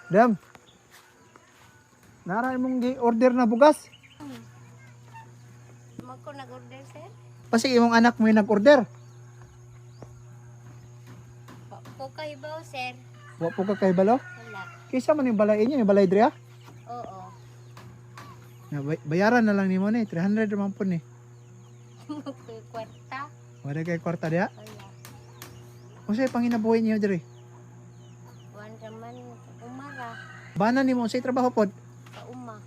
Dam. Nara mong gi-order na bugas. Magko nag-order, sir? Kasi imong anak mo yung nag-order. Ko kay baw, sir. Wa po ka kay balo. Wala. Kisa man yung balay inyo, yung balay diri ha? Oo. Bayaran na lang nimo ni 300 naman po ni. Magkoy kwarta. Wala kay kwarta diha. Wala. Unsay panginabuhi niyo diri? Wan raman umara. Bana nimo unsay trabaho pod? Sa uma.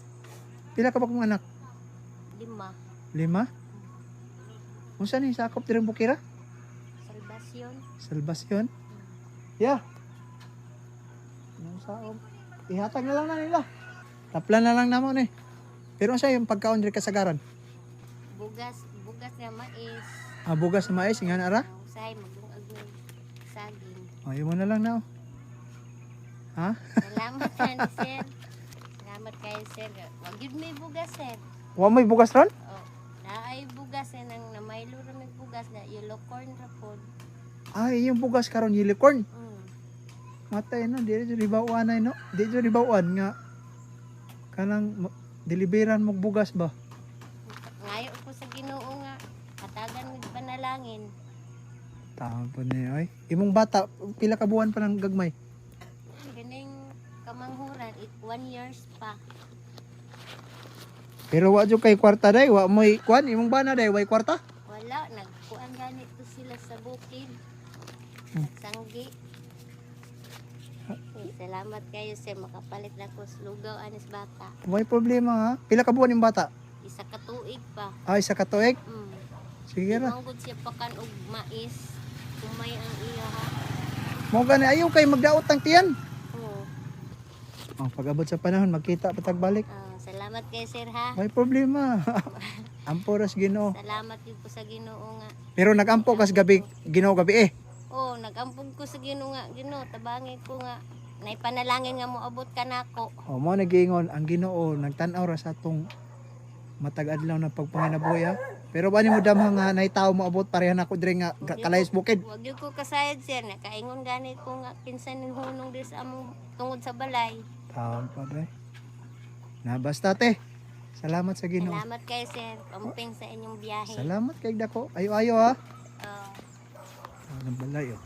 Pila ka ba kong anak? 5. 5? Unsa ni sakop diri Bukira? Salvasyon. Salvasyon. Yeah. Nung saom. Ihatag na lang na nila. Taplan na lang namo ni. Pero unsa yung pagkaon diri kasagaran? Bugas na mais. Bugas na mais nga ara? Usahay magungag ng saging. Oh, imo na lang na. Ha? Salamat kan, sir. Salamat kayo, sir. Wag yun may bugas, sir. Wa may bugas ron? Oh, naay bugas nang namaylo ra may bugas na yellow corn ra pod. Ay, yung bugas karon unicorn. Mm. Matay na, di rin ribawan na, no? Di rin ribawan nga. Kanang deliveran mo bugas ba? Ngayo ko sa Ginoo nga katagan mig panalangin. Tama po niya, ay. Imong bata, pila ka buwan pa ng gagmay? Ganing kamanghuran 1 years pa. Pero wa jud kay kwarta day, wa mo'y kwan, imong bana day, way kwarta? Wala nagkuan ganito sila sa bukid. Sanggi. Salamat kayo, sir, makapalit na ko sa lugaw anis bata. May problema ha. Pila ka buwan yung bata? Isa ka tuig pa. Ay, sa katuig? Mm. Sige ra. Manggod siya pakan og mais. Kumay ang iya ha. Mo gani ayaw kay magdaot ng tiyan. Oo. Oh, pag-abot sa panahon, magkita patag balik. Salamat kayo, sir, ha. May problema. Ampo ras Ginoo. Salamat yun po sa Ginoo nga. Pero nagampo kas gabi, Ginoo gabi eh. Oo, nagampog ko sa Ginoo nga. Ginoo, tabangin ko nga. Naipanalangin nga mo abot ka nako. O mo nagiingon ang Ginoo nagtan-aw ra sa atong matag adlaw na pagpanginabuhi ha. Pero ba nimo damha nga nahitaw mo abot pareha nako diri nga kalayas bukid. Wag yun ko kasayad, sir. Nakaingon gani ko nga pinsan ng hunong din sa among tungod sa balay. Taon pa dre. Na basta te. Salamat sa Ginoo. Salamat kayo, sir. Pamping sa inyong biyahe. Salamat kay dako. Ayo-ayo ha. Oo. Ang balay oh.